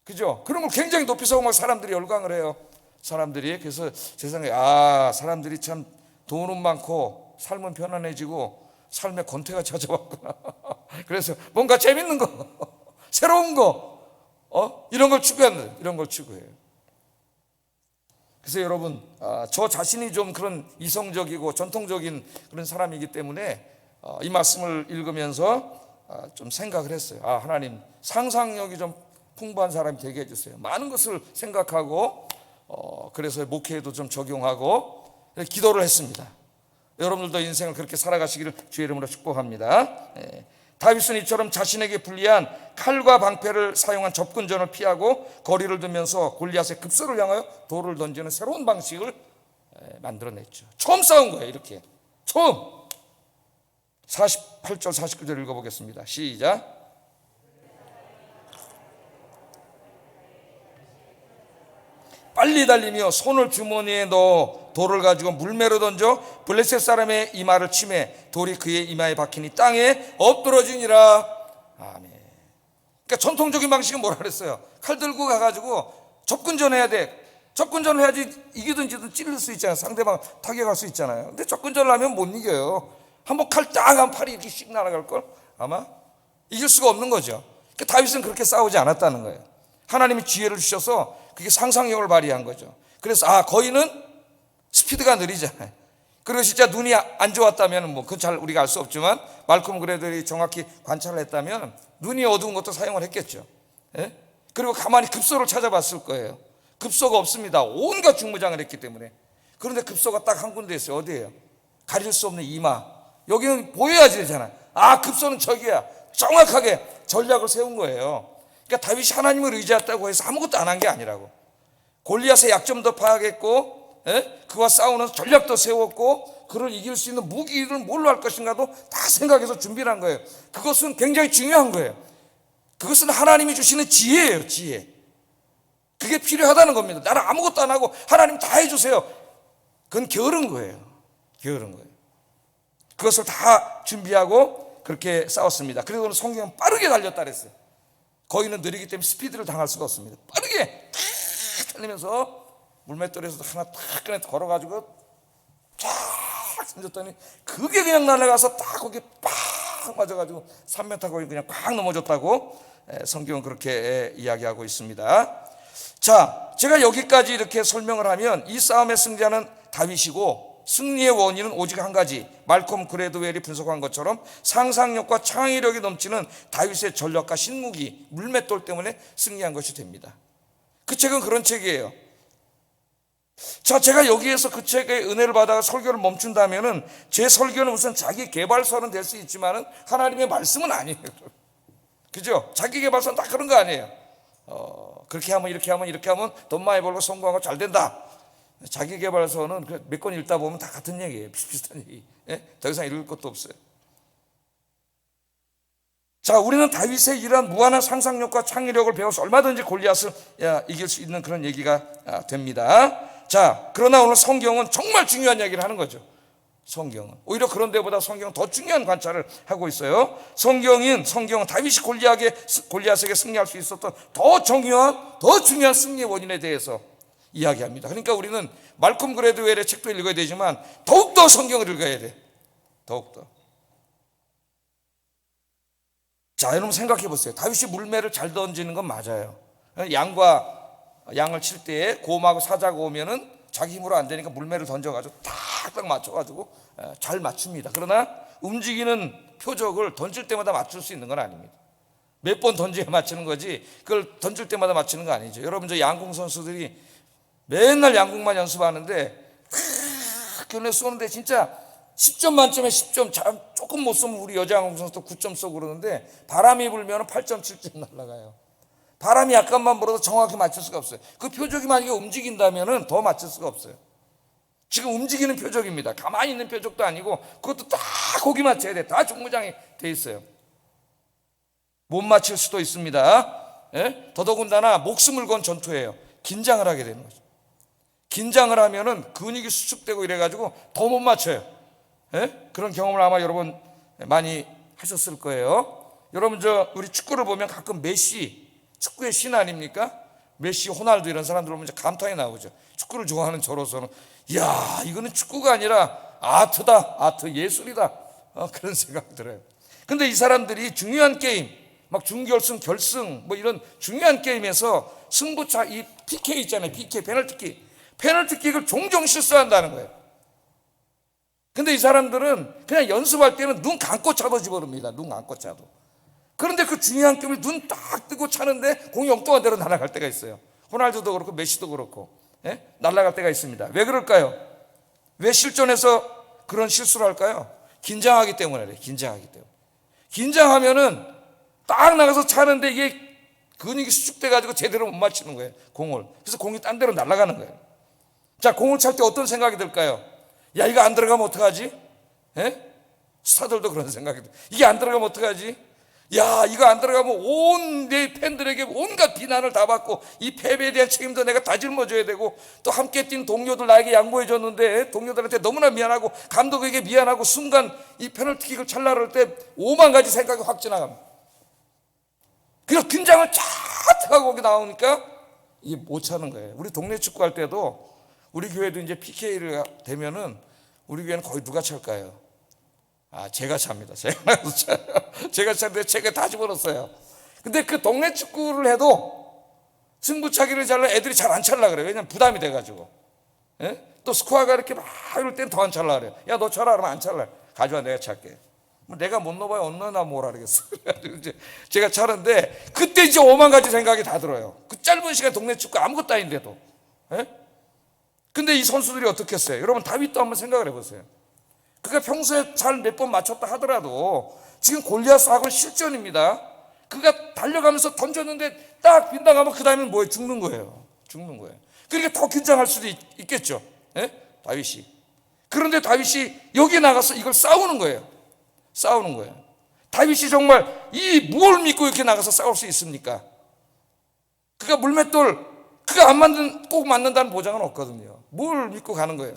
그죠? 그런 걸 굉장히 높이서 막 사람들이 열광을 해요. 사람들이. 그래서 세상에 사람들이 참 돈은 많고 삶은 편안해지고 삶의 권태가 찾아왔구나. 그래서 뭔가 재밌는 거, 새로운 거, 이런 걸 추구하는, 이런 걸 추구해요. 그래서 여러분, 저 자신이 좀 그런 이성적이고 전통적인 그런 사람이기 때문에 이 말씀을 읽으면서 좀 생각을 했어요. 하나님, 상상력이 좀 풍부한 사람이 되게 해주세요. 많은 것을 생각하고 그래서 목회에도 좀 적용하고 기도를 했습니다. 여러분들도 인생을 그렇게 살아가시기를 주의 이름으로 축복합니다. 다윗은 이처럼 자신에게 불리한 칼과 방패를 사용한 접근전을 피하고 거리를 두면서 골리앗의 급소를 향하여 돌을 던지는 새로운 방식을 만들어냈죠. 처음 싸운 거예요. 이렇게 처음. 48절 49절 읽어보겠습니다. 시작. 빨리 달리며 손을 주머니에 넣어 돌을 가지고 물매로 던져 블레셋 사람의 이마를 치매 돌이 그의 이마에 박히니 땅에 엎드러지니라. 아멘. 그러니까 전통적인 방식은 뭐라 그랬어요? 칼 들고 가가지고 접근전해야 돼. 접근전을 해야지 이기든 지든 찔릴 수 있잖아요. 상대방 타격할 수 있잖아요. 근데 접근전을 하면 못 이겨요. 한번 칼 딱 하면 팔이 이렇게 씩 날아갈걸? 아마 이길 수가 없는 거죠. 그러니까 다윗은 그렇게 싸우지 않았다는 거예요. 하나님이 지혜를 주셔서 그게 상상력을 발휘한 거죠. 그래서 거인은 스피드가 느리잖아요. 그리고 진짜 눈이 안 좋았다면 그건 잘 우리가 알 수 없지만 말콤 그레들이 정확히 관찰을 했다면 눈이 어두운 것도 사용을 했겠죠. 예? 그리고 가만히 급소를 찾아봤을 거예요. 급소가 없습니다. 온갖 중무장을 했기 때문에. 그런데 급소가 딱 한 군데 있어요. 어디예요? 가릴 수 없는 이마. 여기는 보여야지 되잖아요. 급소는 저기야. 정확하게 전략을 세운 거예요. 그러니까 다윗이 하나님을 의지했다고 해서 아무것도 안 한 게 아니라고. 골리앗의 약점도 파악했고, 그와 싸우는 전략도 세웠고, 그를 이길 수 있는 무기를 뭘로 할 것인가도 다 생각해서 준비를 한 거예요. 그것은 굉장히 중요한 거예요. 그것은 하나님이 주시는 지혜예요. 지혜. 그게 필요하다는 겁니다. 나는 아무것도 안 하고 하나님 다 해주세요. 그건 게으른 거예요. 게으른 거예요. 그것을 다 준비하고 그렇게 싸웠습니다. 그리고 성경은 빠르게 달렸다 그랬어요. 거인은 느리기 때문에 스피드를 당할 수가 없습니다. 빠르게 탁 달리면서 물맷돌에서 하나 탁 꺼내 걸어가지고 쫙 던졌더니 그게 그냥 날아가서 딱 거기 팍 맞아가지고 3m 거기 그냥 팍 넘어졌다고 성경은 그렇게 이야기하고 있습니다. 자, 제가 여기까지 이렇게 설명을 하면 이 싸움의 승자는 다윗이고 승리의 원인은 오직 한 가지, 말콤 그레드웰이 분석한 것처럼 상상력과 창의력이 넘치는 다윗의 전략과 신무기, 물맷돌 때문에 승리한 것이 됩니다. 그 책은 그런 책이에요. 자, 제가 여기에서 그 책의 은혜를 받아 설교를 멈춘다면은 제 설교는 우선 자기 개발서는 될 수 있지만은 하나님의 말씀은 아니에요. 그죠? 자기 개발서는 다 그런 거 아니에요. 그렇게 하면 이렇게 하면 이렇게 하면 돈 많이 벌고 성공하고 잘 된다. 자기 개발서는 몇 권 읽다 보면 다 같은 얘기예요. 비슷비슷한 얘기. 더 이상 읽을 것도 없어요. 자, 우리는 다윗의 이러한 무한한 상상력과 창의력을 배워서 얼마든지 골리앗을 이길 수 있는 그런 얘기가 됩니다. 자, 그러나 오늘 성경은 정말 중요한 이야기를 하는 거죠. 성경은 오히려 그런 데보다 성경은 더 중요한 관찰을 하고 있어요. 성경은 다윗이 골리앗에게 승리할 수 있었던 더 중요한 승리의 원인에 대해서 이야기합니다. 그러니까 우리는 말콤 그레드웰의 책도 읽어야 되지만 더욱더 성경을 읽어야 돼. 더욱더. 자, 여러분 생각해 보세요. 다윗이 물매를 잘 던지는 건 맞아요. 양을 칠 때 곰하고 사자가 오면은 자기 힘으로 안 되니까 물매를 던져가지고 딱 맞춰가지고 잘 맞춥니다. 그러나 움직이는 표적을 던질 때마다 맞출 수 있는 건 아닙니다. 몇 번 던져야 맞추는 거지 그걸 던질 때마다 맞추는 거 아니죠. 여러분, 저 양궁 선수들이 맨날 양궁만 연습하는데 교내 쏘는데 진짜 10점 만점에 10점, 조금 못 쏘면 우리 여자 양궁 선수도 9점 쏘고 그러는데 바람이 불면 8점, 7점 날아가요. 바람이 약간만 불어도 정확히 맞출 수가 없어요. 그 표적이 만약에 움직인다면 더 맞출 수가 없어요. 지금 움직이는 표적입니다. 가만히 있는 표적도 아니고 그것도 다 거기 맞춰야 돼. 다 중무장이 돼 있어요. 못 맞힐 수도 있습니다. 더더군다나 목숨을 건 전투예요. 긴장을 하게 되는 거죠. 긴장을 하면은 근육이 수축되고 이래가지고 더 못 맞춰요. 그런 경험을 아마 여러분 많이 하셨을 거예요. 여러분, 우리 축구를 보면 가끔 메시, 축구의 신 아닙니까? 메시, 호날두 이런 사람들 보면 감탄이 나오죠. 축구를 좋아하는 저로서는 이야, 이거는 축구가 아니라 아트다, 아트, 예술이다, 그런 생각이 들어요. 근데 이 사람들이 중요한 게임, 막 준결승, 결승 뭐 이런 중요한 게임에서 승부차, 이 PK 있잖아요. PK, 페널티킥을 종종 실수한다는 거예요. 근데 이 사람들은 그냥 연습할 때는 눈 감고 차도 집어넣습니다. 눈 감고 차도. 그런데 그 중요한 게임을 눈 딱 뜨고 차는데 공이 엉뚱한 데로 날아갈 때가 있어요. 호날두도 그렇고 메시도 그렇고 날아갈 때가 있습니다. 왜 그럴까요? 왜 실전에서 그런 실수를 할까요? 긴장하기 때문에 그래요. 긴장하기 때문에. 긴장하면은 딱 나가서 차는데 이게 근육이 수축돼가지고 제대로 못 맞추는 거예요. 공을. 그래서 공이 딴 데로 날아가는 거예요. 자, 공을 찰 때 어떤 생각이 들까요? 야, 이거 안 들어가면 어떡하지? 스타들도 그런 생각이 들어요. 이게 안 들어가면 어떡하지? 야, 이거 안 들어가면 온 내 팬들에게 온갖 비난을 다 받고 이 패배에 대한 책임도 내가 다 짊어져야 되고 또 함께 뛴 동료들 나에게 양보해 줬는데 동료들한테 너무나 미안하고 감독에게 미안하고 순간 이 페널티킥을 찰나 그럴 때 5만 가지 생각이 확 지나갑니다. 그래서 긴장을 쫙 하고 거기 나오니까 이게 못 차는 거예요. 우리 동네 축구할 때도 우리 교회도 이제 PK를 되면은 우리 교회는 거의 누가 찰까요? 제가 찹니다. 제가 차는데 제가 다 집어넣었어요. 근데 그 동네 축구를 해도 승부차기를 잘라 애들이 잘 안 찰라 그래요. 왜냐면 부담이 돼가지고. 예? 또 스코어가 이렇게 막 이럴 땐 더 안 찰라 그래요. 야, 너 쳐라. 그러면 안 찰라. 가져와, 내가 찰게. 내가 못 넣어봐야 언제나 뭐라 그러겠어. 이제 제가 차는데 그때 이제 오만 가지 생각이 다 들어요. 그 짧은 시간 동네 축구 아무것도 아닌데도. 예? 근데 이 선수들이 어떻게 했어요? 여러분 다윗도 한번 생각을 해보세요. 그가 평소에 잘 몇 번 맞췄다 하더라도 지금 골리앗하고는 실전입니다. 그가 달려가면서 던졌는데 딱 빗나가면 그 다음에는 뭐예요? 죽는 거예요. 그러니까 더 긴장할 수도 있겠죠. 예? 다윗이. 그런데 다윗이 여기 나가서 이걸 싸우는 거예요. 다윗이 정말 이 뭘 믿고 이렇게 나가서 싸울 수 있습니까? 그가 물맷돌 그가 꼭 맞는다는 보장은 없거든요. 뭘 믿고 가는 거예요?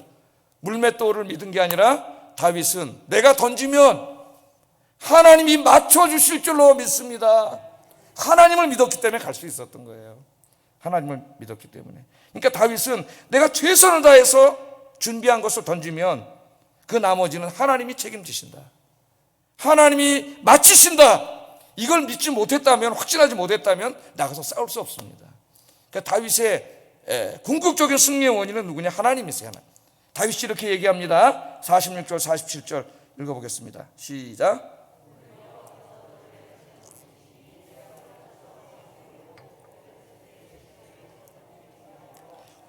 물맷돌을 믿은 게 아니라 다윗은 내가 던지면 하나님이 맞춰주실 줄로 믿습니다. 하나님을 믿었기 때문에 갈 수 있었던 거예요. 하나님을 믿었기 때문에. 그러니까 다윗은 내가 최선을 다해서 준비한 것을 던지면 그 나머지는 하나님이 책임지신다. 하나님이 마치신다. 이걸 믿지 못했다면, 확신하지 못했다면 나가서 싸울 수 없습니다. 그러니까 다윗의 궁극적인 승리의 원인은 누구냐? 하나님이세요. 하나님. 다윗이 이렇게 얘기합니다. 46절 47절 읽어보겠습니다. 시작.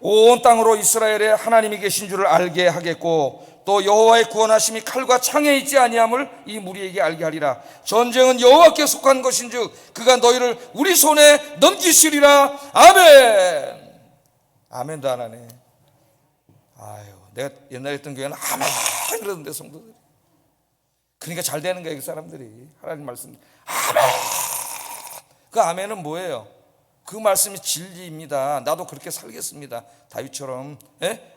온 땅으로 이스라엘에 하나님이 계신 줄을 알게 하겠고 또 여호와의 구원하심이 칼과 창에 있지 아니함을 이 무리에게 알게 하리라. 전쟁은 여호와께 속한 것인즉 그가 너희를 우리 손에 넘기시리라. 아멘. 아멘도 안 하네. 내가 옛날에 했던 교회는 아멘 그러던데 성도들이. 그러니까 잘 되는 거예요. 그 사람들이 하나님 말씀 아멘. 그 아멘은 뭐예요? 그 말씀이 진리입니다. 나도 그렇게 살겠습니다. 다윗처럼.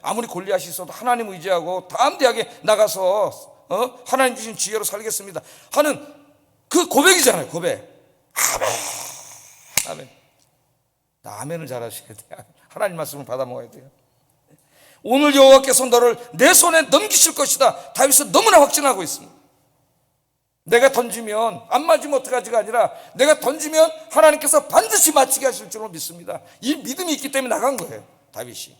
아무리 골리앗이 있어도 하나님 의지하고 담대하게 나가서 하나님 주신 지혜로 살겠습니다 하는 그 고백이잖아요. 고백. 아멘. 나 아멘을 잘하셔야 돼요. 하나님 말씀을 받아 먹어야 돼요. 오늘 여호와께서 너를 내 손에 넘기실 것이다. 다윗은 너무나 확신하고 있습니다. 내가 던지면 안 맞으면 어떡하지가 아니라 내가 던지면 하나님께서 반드시 맞히게 하실 줄로 믿습니다. 이 믿음이 있기 때문에 나간 거예요. 다윗이.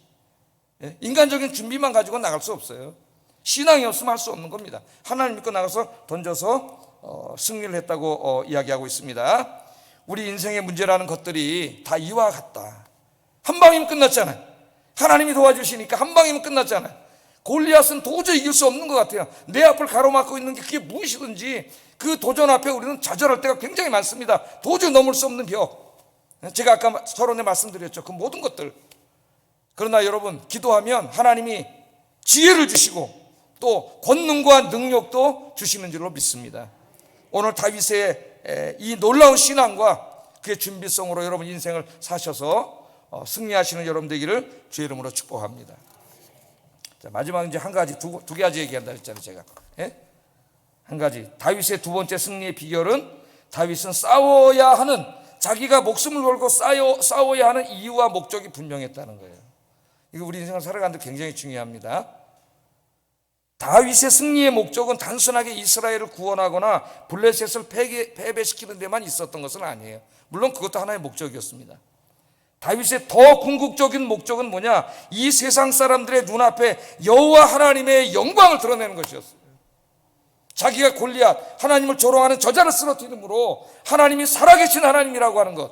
인간적인 준비만 가지고 나갈 수 없어요. 신앙이 없으면 할 수 없는 겁니다. 하나님 믿고 나가서 던져서 승리를 했다고 이야기하고 있습니다. 우리 인생의 문제라는 것들이 다 이와 같다. 한 방이면 끝났잖아요. 하나님이 도와주시니까 한 방이면 끝났잖아요. 골리앗은 도저히 이길 수 없는 것 같아요. 내 앞을 가로막고 있는 게 그게 무엇이든지 그 도전 앞에 우리는 좌절할 때가 굉장히 많습니다. 도저히 넘을 수 없는 벽. 제가 아까 서론에 말씀드렸죠. 그 모든 것들. 그러나 여러분 기도하면 하나님이 지혜를 주시고 또 권능과 능력도 주시는 줄로 믿습니다. 오늘 다윗의 이 놀라운 신앙과 그의 준비성으로 여러분 인생을 사셔서 승리하시는 여러분 되기를 주의 이름으로 축복합니다. 자, 마지막 이제 한 가지 두 가지 얘기한다 했잖아요. 제가 한 가지 다윗의 두 번째 승리의 비결은 다윗은 싸워야 하는 자기가 목숨을 걸고 싸워야 하는 이유와 목적이 분명했다는 거예요. 이거 우리 인생을 살아가는데 굉장히 중요합니다. 다윗의 승리의 목적은 단순하게 이스라엘을 구원하거나 블레셋을 패배시키는 데만 있었던 것은 아니에요. 물론 그것도 하나의 목적이었습니다. 다윗의 더 궁극적인 목적은 뭐냐? 이 세상 사람들의 눈앞에 여호와 하나님의 영광을 드러내는 것이었어요. 자기가 골리앗, 하나님을 조롱하는 저자를 쓰러뜨림으로 하나님이 살아계신 하나님이라고 하는 것,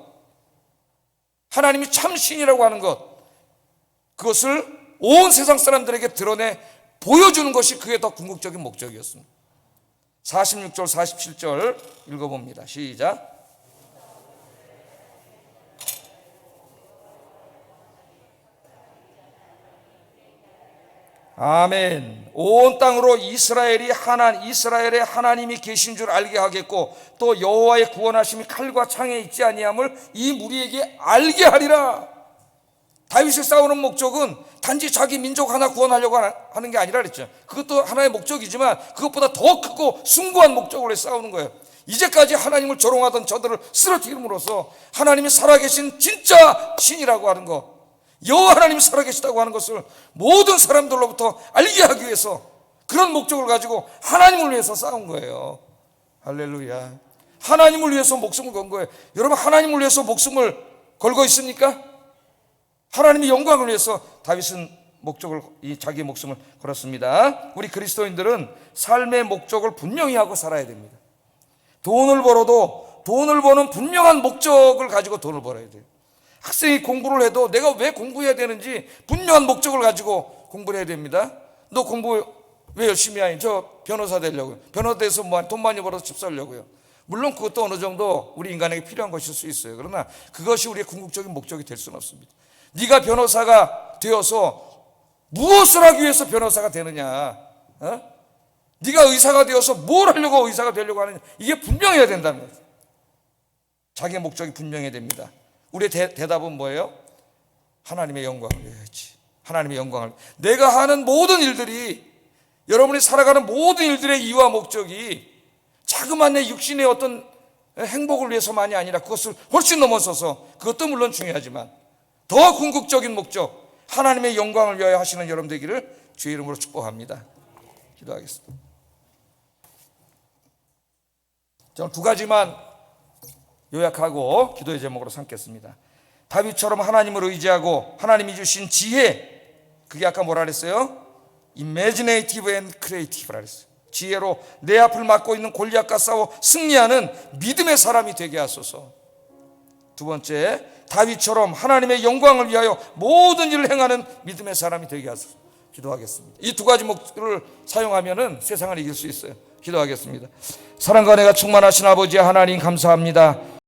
하나님이 참신이라고 하는 것, 그것을 온 세상 사람들에게 드러내 보여주는 것이 그의 더 궁극적인 목적이었습니다. 46절 47절 읽어봅니다. 시작. 아멘. 온 땅으로 이스라엘의 하나님이 계신 줄 알게 하겠고 또 여호와의 구원하심이 칼과 창에 있지 아니함을 이 무리에게 알게 하리라. 다윗이 싸우는 목적은 단지 자기 민족 하나 구원하려고 하는 게 아니라 그랬죠. 그것도 하나의 목적이지만 그것보다 더 크고 숭고한 목적으로 싸우는 거예요. 이제까지 하나님을 조롱하던 저들을 쓰러뜨림으로써 하나님이 살아계신 진짜 신이라고 하는 것, 여호와 하나님이 살아계시다고 하는 것을 모든 사람들로부터 알게 하기 위해서 그런 목적을 가지고 하나님을 위해서 싸운 거예요. 할렐루야. 하나님을 위해서 목숨을 건 거예요. 여러분, 하나님을 위해서 목숨을 걸고 있습니까? 하나님의 영광을 위해서 다윗은 자기의 목숨을 걸었습니다. 우리 그리스도인들은 삶의 목적을 분명히 하고 살아야 됩니다. 돈을 벌어도 돈을 버는 분명한 목적을 가지고 돈을 벌어야 돼요. 학생이 공부를 해도 내가 왜 공부해야 되는지 분명한 목적을 가지고 공부를 해야 됩니다. 너 공부 왜 열심히 하니? 저 변호사 되려고요. 변호사 돼서 돈 많이 벌어서 집 살려고요. 물론 그것도 어느 정도 우리 인간에게 필요한 것일 수 있어요. 그러나 그것이 우리의 궁극적인 목적이 될 수는 없습니다. 네가 변호사가 되어서 무엇을 하기 위해서 변호사가 되느냐? 네가 의사가 되어서 뭘 하려고 의사가 되려고 하느냐? 이게 분명해야 된다는 거죠. 자기의 목적이 분명해야 됩니다. 우리의 대답은 뭐예요? 하나님의 영광을 위해야지. 하나님의 영광을. 내가 하는 모든 일들이, 여러분이 살아가는 모든 일들의 이유와 목적이 자그마한 내 육신의 어떤 행복을 위해서만이 아니라 그것을 훨씬 넘어서서, 그것도 물론 중요하지만 더 궁극적인 목적, 하나님의 영광을 위하여 하시는 여러분 되기를 주의 이름으로 축복합니다. 기도하겠습니다. 저는 두 가지만 요약하고 기도의 제목으로 삼겠습니다. 다윗처럼 하나님을 의지하고 하나님이 주신 지혜, 그게 아까 뭐라 그랬어요? imaginative and creative라 그랬어요. 지혜로 내 앞을 막고 있는 골리앗과 싸워 승리하는 믿음의 사람이 되게 하소서. 두 번째, 다윗처럼 하나님의 영광을 위하여 모든 일을 행하는 믿음의 사람이 되게 하소서. 기도하겠습니다. 이 두 가지 목표를 사용하면은 세상을 이길 수 있어요. 기도하겠습니다. 사랑과 은혜가 충만하신 아버지 하나님, 감사합니다.